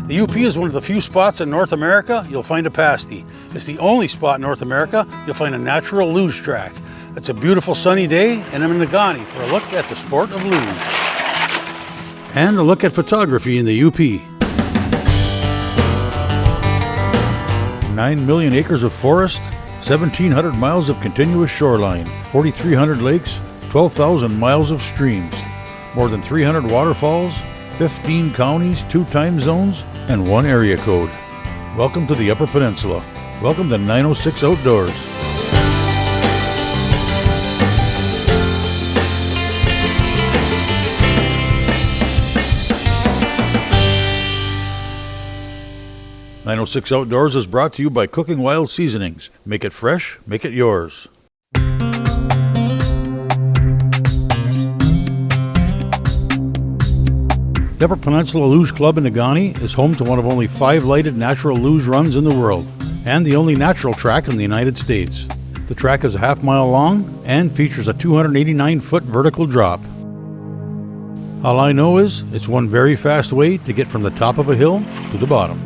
The UP is one of the few spots in North America you'll find a pasty. It's the only spot in North America you'll find a natural luge track. It's a beautiful sunny day and I'm in Negaunee for a look at the sport of luge. And a look at photography in the UP. 9 million acres of forest, 1,700 miles of continuous shoreline, 4,300 lakes, 12,000 miles of streams, more than 300 waterfalls, 15 counties, 2 time zones, and 1 area code. Welcome to the Upper Peninsula. Welcome to 906 Outdoors. "906 Outdoors" is brought to you by Cooking Wild Seasonings. Make it fresh, make it yours. The Upper Peninsula Luge Club in Negaunee is home to one of only 5 lighted natural luge runs in the world, and the only natural track in the United States. The track is a half-mile long and features a 289-foot vertical drop. All I know is it's one very fast way to get from the top of a hill to the bottom.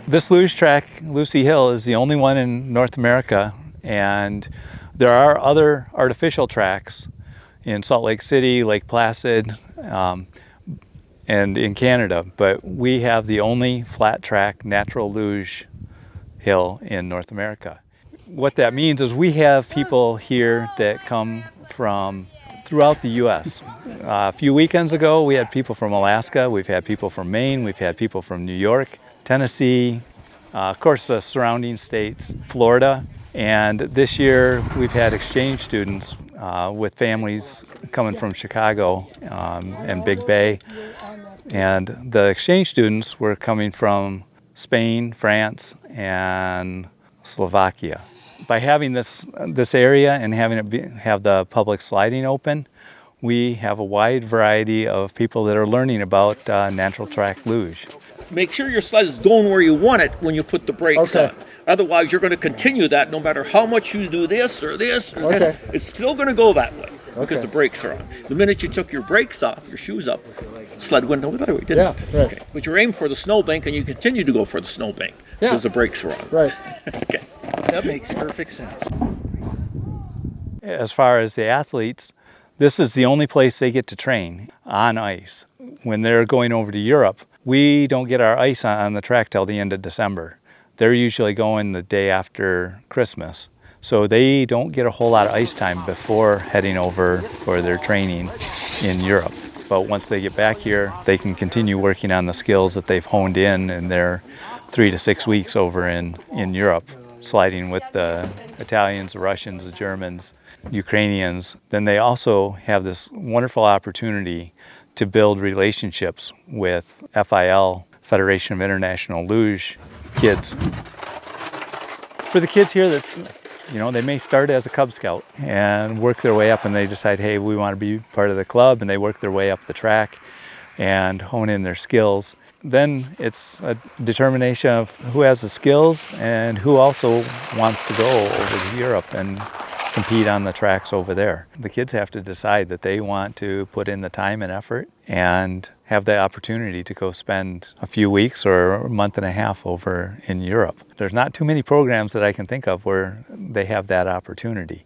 This luge track, Lucy Hill, is the only one in North America, and there are other artificial tracks in Salt Lake City, Lake Placid, and in Canada, but we have the only flat track natural luge hill in North America. What that means is we have people here that come from throughout the U.S. A few weekends ago, we had people from Alaska, we've had people from Maine, we've had people from New York, Tennessee, of course the surrounding states, Florida, and this year we've had exchange students with families coming from Chicago and Big Bay, and the exchange students were coming from Spain, France, and Slovakia. By having this area and having it have the public sliding open, we have a wide variety of people that are learning about natural track luge. Make sure your sled is going where you want it when you put the brakes on. Otherwise, you're going to continue that no matter how much you do this or this or this. It's still going to go that way because the brakes are on. The minute you took your brakes off, your shoes up, sled went over that way, didn't it? Yeah, right. Okay. But you're aiming for the snowbank and you continue to go for the snowbank because the brakes are on. Right. Okay. That makes perfect sense. As far as the athletes, this is the only place they get to train on ice. When they're going over to Europe, we don't get our ice on the track till the end of December. They're usually going the day after Christmas. So they don't get a whole lot of ice time before heading over for their training in Europe. But once they get back here, they can continue working on the skills that they've honed in their 3 to 6 weeks over in Europe, sliding with the Italians, the Russians, the Germans, Ukrainians. Then they also have this wonderful opportunity to build relationships with FIL, Federation of International Luge kids. For the kids here, that's, they may start as a Cub Scout and work their way up, and they decide, hey, we want to be part of the club, and they work their way up the track and hone in their skills. Then it's a determination of who has the skills and who also wants to go over to Europe and compete on the tracks over there. The kids have to decide that they want to put in the time and effort and have the opportunity to go spend a few weeks or a month and a half over in Europe. There's not too many programs that I can think of where they have that opportunity.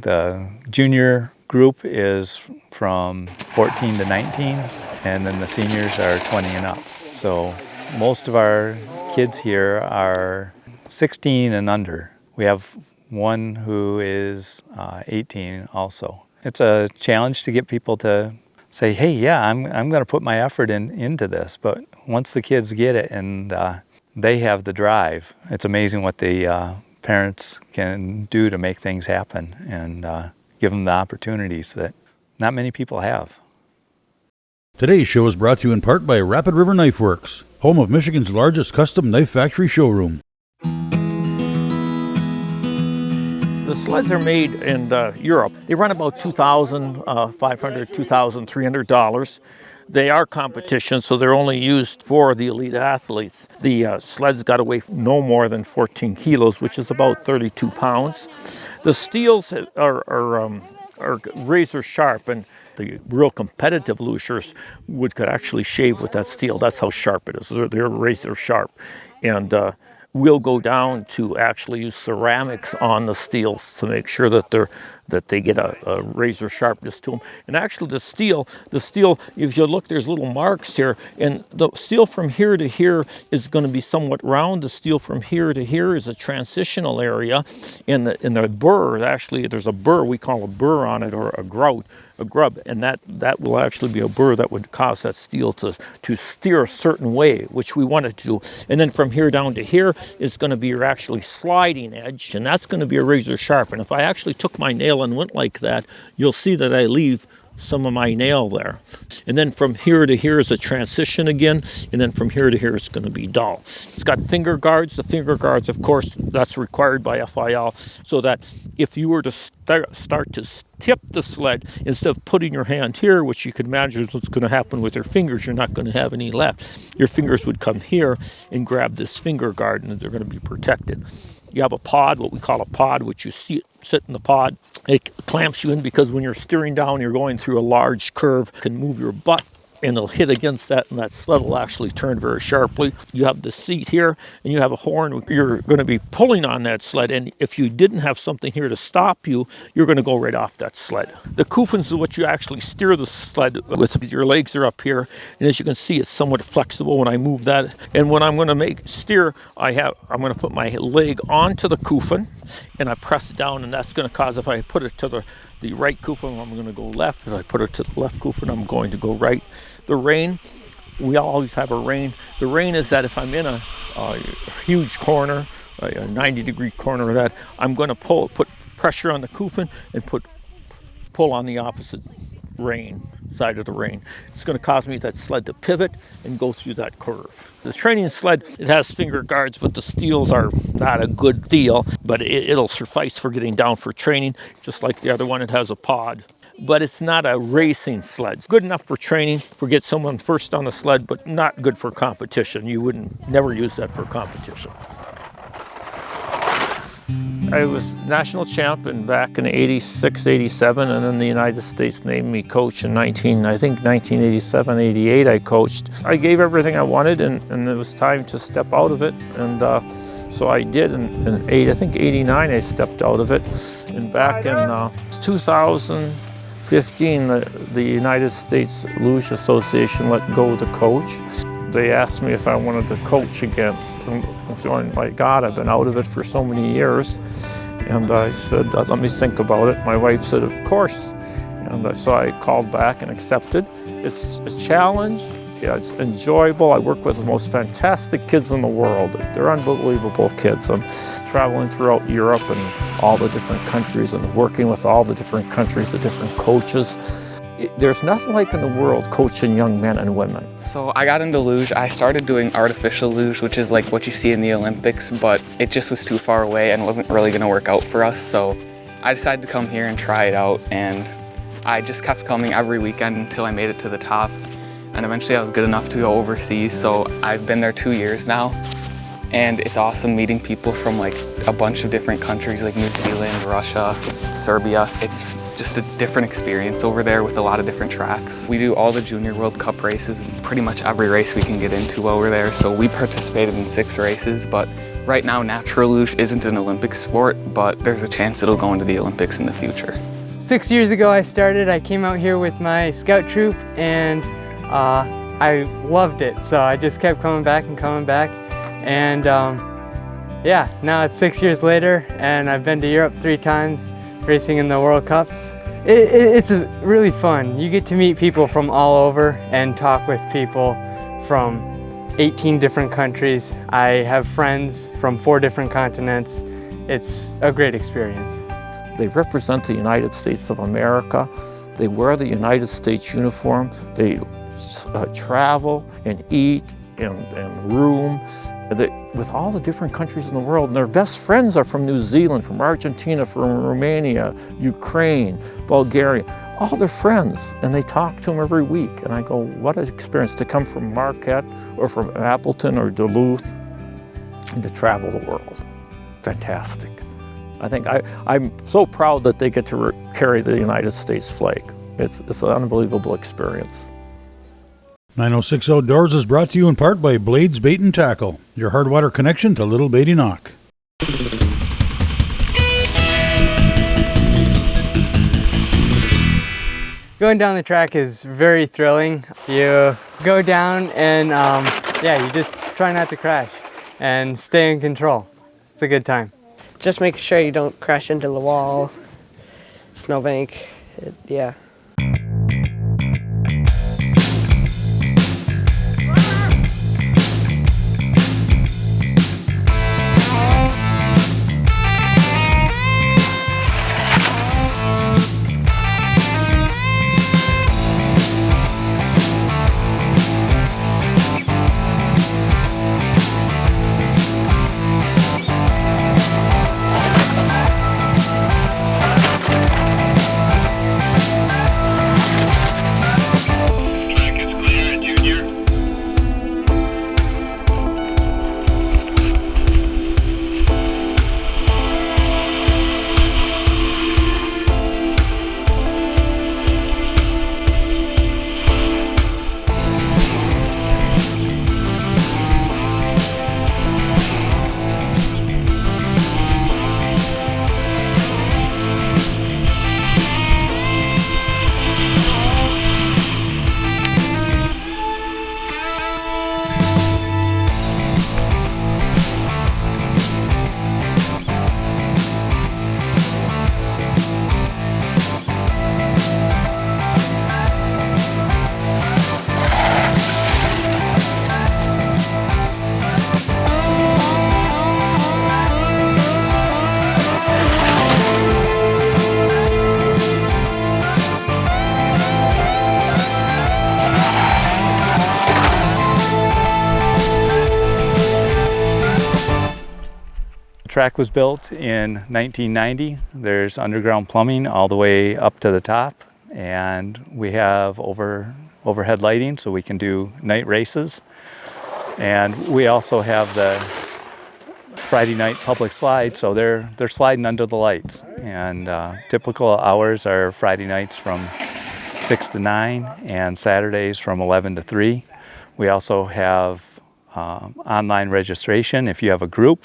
The junior group is from 14 to 19, and then the seniors are 20 and up. So most of our kids here are 16 and under. We have one who is 18 also. It's a challenge to get people to say, hey, yeah, I'm going to put my effort into this. But once the kids get it and they have the drive, it's amazing what the parents can do to make things happen and give them the opportunities that not many people have. Today's show is brought to you in part by Rapid River Knife Works, home of Michigan's largest custom knife factory showroom. The sleds are made in Europe. They run about $2,500, $2,300. They are competitions, so they're only used for the elite athletes. The sleds got to weigh no more than 14 kilos, which is about 32 pounds. The steels are razor sharp, and The real competitive lugers could actually shave with that steel. That's how sharp it is. They're razor sharp. And we'll go down to actually use ceramics on the steels to make sure that they get a razor sharpness to them. And actually the steel, if you look, there's little marks here, and the steel from here to here is going to be somewhat round. The steel from here to here is a transitional area. And the burr, actually, there's a burr, we call a burr on it, or a grub, and that will actually be a burr that would cause that steel to steer a certain way, which we want it to do. And then from here down to here is going to be your actually sliding edge, and that's going to be a razor sharp. And if I actually took my nail and went like that, you'll see that I leave some of my nail there. And then from here to here is a transition again, and then from here to here it's going to be dull. It's got finger guards. The finger guards, of course, that's required by FIL, so that if you were to start to tip the sled, instead of putting your hand here, which you can imagine is what's going to happen with your fingers, you're not going to have any left. Your fingers would come here and grab this finger guard, and they're going to be protected. You have a pod, what we call a pod, which you sit in the pod. It clamps you in because when you're steering down, you're going through a large curve, you can move your butt and it'll hit against that, and that sled will actually turn very sharply. You have the seat here, and you have a horn. You're going to be pulling on that sled, and if you didn't have something here to stop you, you're going to go right off that sled. The kuffens is what you actually steer the sled with. Your legs are up here, and as you can see, it's somewhat flexible when I move that. And when I'm going to steer, I'm going to put my leg onto the kuffen, and I press down, and that's going to cause, if I put it to the right kuffen, I'm going to go left. If I put it to the left kuffen, I'm going to go right. The rein, we always have a rein. The rein is that if I'm in a huge corner, a 90-degree corner of that, I'm going to put pressure on the kuffen and pull on the opposite side of the rein. It's going to cause me that sled to pivot and go through that curve. The training sled, it has finger guards, but the steels are not a good deal, but it'll suffice for getting down for training. Just like the other one, it has a pod. But it's not a racing sled. It's good enough for training, for get someone first on the sled, but not good for competition. You wouldn't never use that for competition. I was national champion back in 86, 87, and then the United States named me coach in 1987, 88 I coached. I gave everything I wanted, and it was time to step out of it. And so I did, in 89 I stepped out of it. And back in 2015, the United States Luge Association let go of the coach. They asked me if I wanted to coach again. I'm feeling, my God, I've been out of it for so many years. And I said, let me think about it. My wife said, of course. And so I called back and accepted. It's a challenge. Yeah, it's enjoyable. I work with the most fantastic kids in the world. They're unbelievable kids. I'm traveling throughout Europe and all the different countries and working with all the different countries, the different coaches. There's nothing like in the world coaching young men and women. So I got into luge. I started doing artificial luge, which is like what you see in the Olympics, but it just was too far away and wasn't really going to work out for us. So I decided to come here and try it out, and I just kept coming every weekend until I made it to the top. And eventually I was good enough to go overseas, so I've been there 2 years now. And it's awesome meeting people from like a bunch of different countries like New Zealand, Russia, Serbia. It's just a different experience over there with a lot of different tracks. We do all the Junior World Cup races and pretty much every race we can get into over there. So we participated in 6 races, but right now natural luge isn't an Olympic sport, but there's a chance it'll go into the Olympics in the future. 6 years ago I started. I came out here with my scout troop, and I loved it. So I just kept coming back and coming back. And yeah, now it's 6 years later, and I've been to Europe 3 times, racing in the World Cups. It's really fun. You get to meet people from all over and talk with people from 18 different countries. I have friends from 4 different continents. It's a great experience. They represent the United States of America. They wear the United States uniform. They travel and eat and room with all the different countries in the world. And their best friends are from New Zealand, from Argentina, from Romania, Ukraine, Bulgaria, all their friends. And they talk to them every week. And I go, what an experience to come from Marquette or from Appleton or Duluth and to travel the world. Fantastic. I think I'm so proud that they get to carry the United States flag. It's an unbelievable experience. 906 Outdoors is brought to you in part by Blades Bait and Tackle, your hard water connection to Little Beatty Knock. Going down the track is very thrilling. You go down and you just try not to crash and stay in control. It's a good time. Just make sure you don't crash into the wall, snowbank, yeah. Track was built in 1990. There's underground plumbing all the way up to the top, and we have overhead lighting so we can do night races. And we also have the Friday night public slide, so they're sliding under the lights. And typical hours are Friday nights from 6 to 9 and Saturdays from 11 to 3. We also have online registration if you have a group.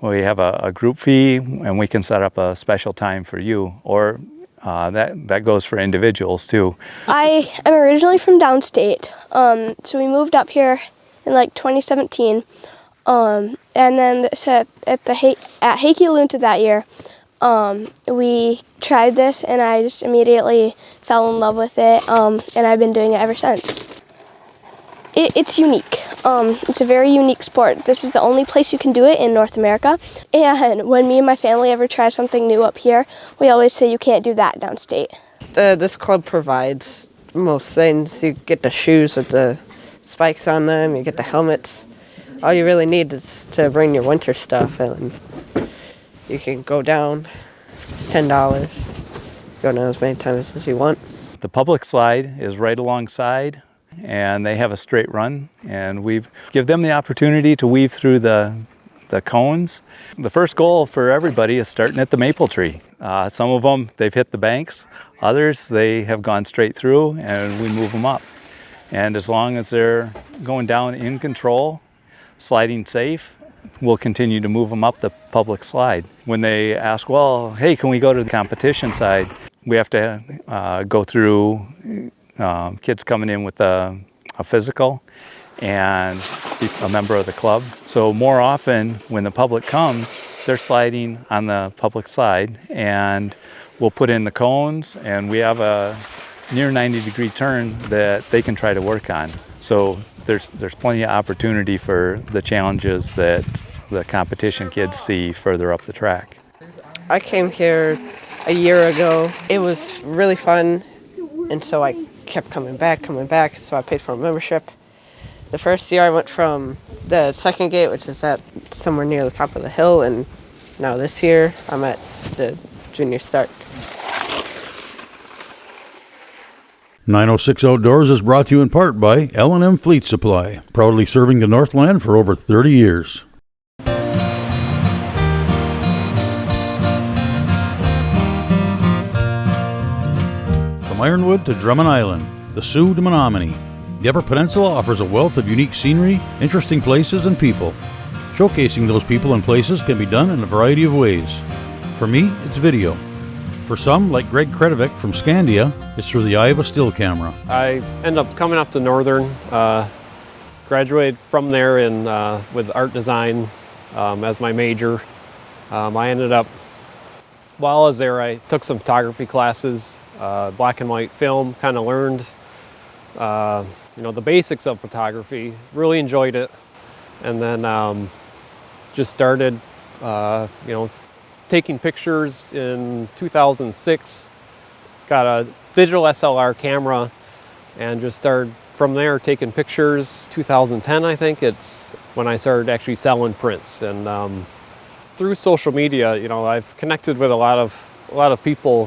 We have a group fee, and we can set up a special time for you, or that goes for individuals too. I am originally from downstate, so we moved up here in like 2017, and then so at Hakey Lunta that year, we tried this, and I just immediately fell in love with it, and I've been doing it ever since. It's unique. It's a very unique sport. This is the only place you can do it in North America. And when me and my family ever try something new up here, we always say you can't do that downstate. This club provides most things. You get the shoes with the spikes on them, you get the helmets. All you really need is to bring your winter stuff, and you can go down. It's $10. Go down as many times as you want. The public slide is right alongside, and they have a straight run, and we give them the opportunity to weave through the cones. The first goal for everybody is starting at the maple tree. Some of them, they've hit the banks. Others, they have gone straight through, and we move them up. And as long as they're going down in control, sliding safe, we'll continue to move them up the public slide. When they ask, well, hey, can we go to the competition side? We have to go through kids coming in with a physical and be a member of the club. So more often when the public comes, they're sliding on the public slide, and we'll put in the cones, and we have a near 90-degree turn that they can try to work on. So there's plenty of opportunity for the challenges that the competition kids see further up the track. I came here a year ago. It was really fun, and so I kept coming back, so I paid for a membership. The first year I went from the second gate, which is at somewhere near the top of the hill, and now this year I'm at the junior start. 906 Outdoors is brought to you in part by L&M Fleet Supply, proudly serving the Northland for over 30 years. From Ironwood to Drummond Island, the Sioux to Menominee, the Upper Peninsula offers a wealth of unique scenery, interesting places, and people. Showcasing those people and places can be done in a variety of ways. For me, it's video. For some, like Greg Kretovic from Scandia, it's through the eye of a still camera. I ended up coming up to Northern, graduated from there with art design as my major. I ended up, while I was there, I took some photography classes, black and white film, kind of learned the basics of photography, really enjoyed it, and then just started taking pictures in 2006, got a digital SLR camera, and just started from there taking pictures. 2010, I think, it's when I started actually selling prints. And through social media, I've connected with a lot of people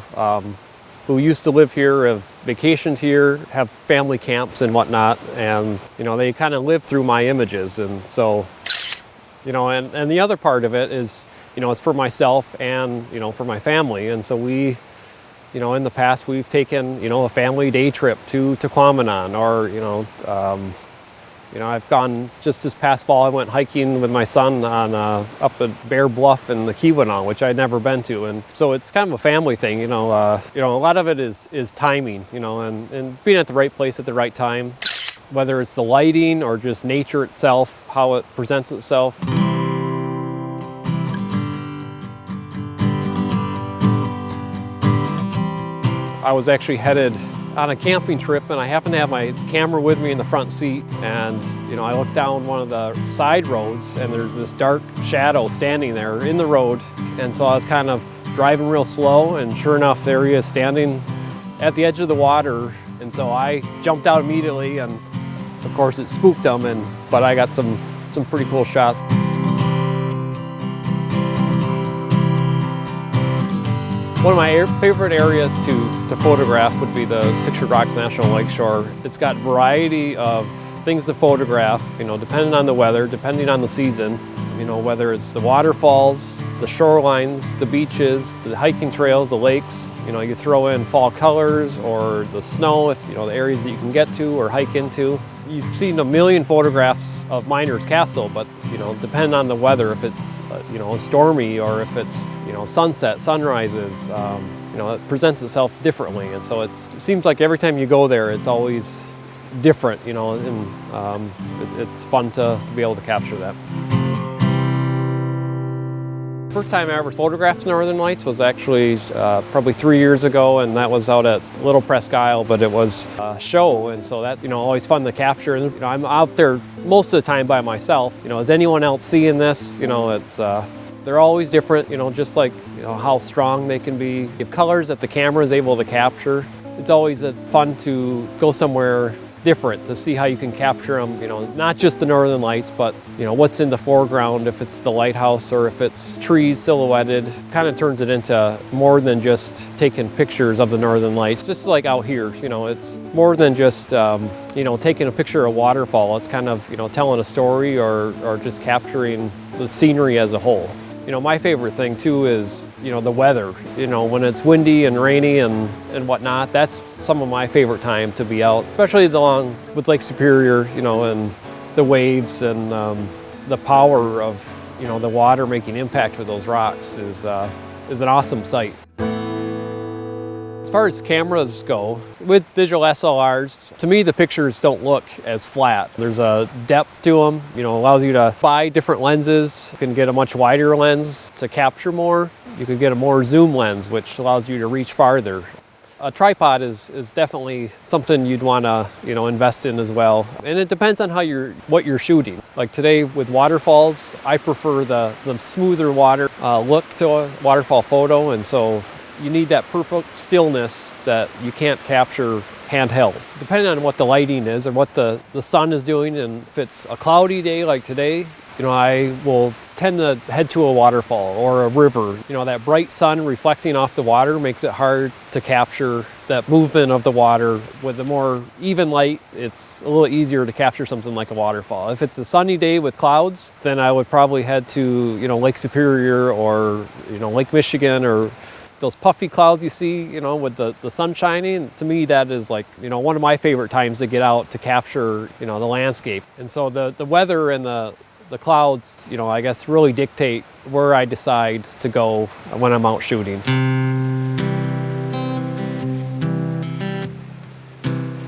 who used to live here, have vacationed here, have family camps and whatnot, and they kind of live through my images. And so, and the other part of it is, it's for myself and, for my family. And so we, in the past, we've taken, a family day trip to Tequamanon, or, I've gone, just this past fall, I went hiking with my son on up at Bear Bluff in the Keweenaw, which I'd never been to. And so it's kind of a family thing, a lot of it is timing, and being at the right place at the right time, whether it's the lighting or just nature itself, how it presents itself. I was actually headed on a camping trip, and I happened to have my camera with me in the front seat, and I looked down one of the side roads, and there's this dark shadow standing there in the road. And so I was kind of driving real slow, and sure enough, there he is standing at the edge of the water. And so I jumped out immediately, and of course it spooked him, but I got some pretty cool shots. One of my favorite areas to photograph would be the Pictured Rocks National Lakeshore. It's got a variety of things to photograph, depending on the weather, depending on the season. Whether it's the waterfalls, the shorelines, the beaches, the hiking trails, the lakes. You throw in fall colors or the snow, if the areas that you can get to or hike into. You've seen a million photographs of Miner's Castle, but depending on the weather, if it's stormy or if it's sunset, sunrises, it presents itself differently. And so it seems like every time you go there, it's always different, and it's fun to be able to capture that. First time I ever photographed Northern Lights was actually probably 3 years ago, and that was out at Little Presque Isle, but it was a show, and so that, always fun to capture. And I'm out there most of the time by myself. Is anyone else seeing this? It's they're always different, just like how strong they can be. If colors that the camera is able to capture, it's always fun to go somewhere different to see how you can capture them, not just the Northern Lights, but what's in the foreground, if it's the lighthouse or if it's trees silhouetted. Kind of turns it into more than just taking pictures of the Northern Lights. Just like out here, it's more than just taking a picture of a waterfall. It's kind of telling a story or just capturing the scenery as a whole. My favorite thing too is, the weather. When it's windy and rainy and whatnot, that's some of my favorite time to be out, especially along with Lake Superior, and the waves and the power of, the water making impact with those rocks is an awesome sight. As far as cameras go, with digital SLRs, to me the pictures don't look as flat. There's a depth to them, allows you to buy different lenses. You can get a much wider lens to capture more. You can get a more zoom lens, which allows you to reach farther. A tripod is definitely something you'd want to invest in as well. And it depends on what you're shooting. Like today with waterfalls, I prefer the smoother water look to a waterfall photo, and so you need that perfect stillness that you can't capture handheld. Depending on what the lighting is and what the sun is doing, and if it's a cloudy day like today, I will tend to head to a waterfall or a river. That bright sun reflecting off the water makes it hard to capture that movement of the water. With the more even light, it's a little easier to capture something like a waterfall. If it's a sunny day with clouds, then I would probably head to Lake Superior or Lake Michigan or those puffy clouds you see, you know, with the sun shining, to me that is like, you know, one of my favorite times to get out to capture, you know, the landscape. And so the weather and the clouds, you know, I guess really dictate where I decide to go when I'm out shooting.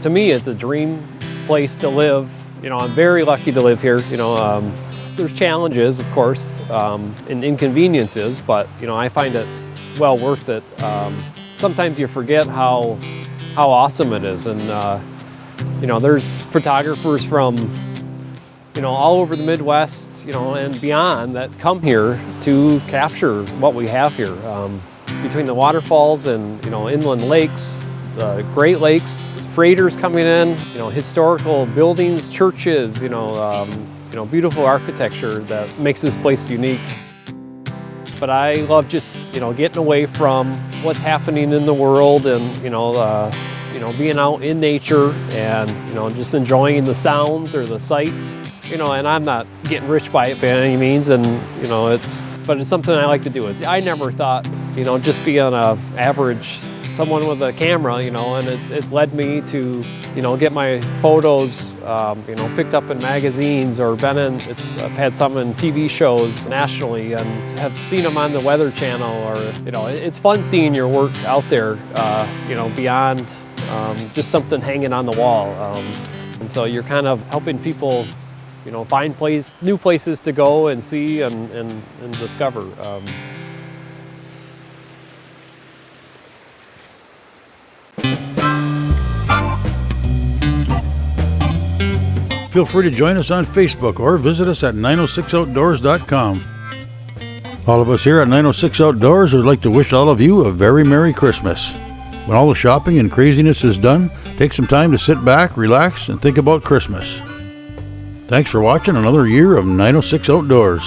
To me, it's a dream place to live. You know, I'm very lucky to live here. You know, there's challenges, of course, and inconveniences, but, you know, I find it well worth it. Sometimes you forget how awesome it is. And, you know, there's photographers from, you know, all over the Midwest, you know, and beyond that come here to capture what we have here. Between the waterfalls and, you know, inland lakes, the Great Lakes, freighters coming in, you know, historical buildings, churches, you know, beautiful architecture that makes this place unique. But I love just, you know, getting away from what's happening in the world and, you know, being out in nature and, you know, just enjoying the sounds or the sights, you know, and I'm not getting rich by it by any means, and, you know, but it's something I like to do. I never thought, you know, just being an average someone with a camera, you know, and it's led me to, you know, get my photos, you know, picked up in magazines or I've had some in TV shows nationally and have seen them on the Weather Channel, or, you know, it's fun seeing your work out there, you know, beyond just something hanging on the wall. And so you're kind of helping people, you know, find new places to go and see and discover. Feel free to join us on Facebook or visit us at 906outdoors.com. All of us here at 906 Outdoors would like to wish all of you a very Merry Christmas. When all the shopping and craziness is done, take some time to sit back, relax, and think about Christmas. Thanks for watching another year of 906 Outdoors.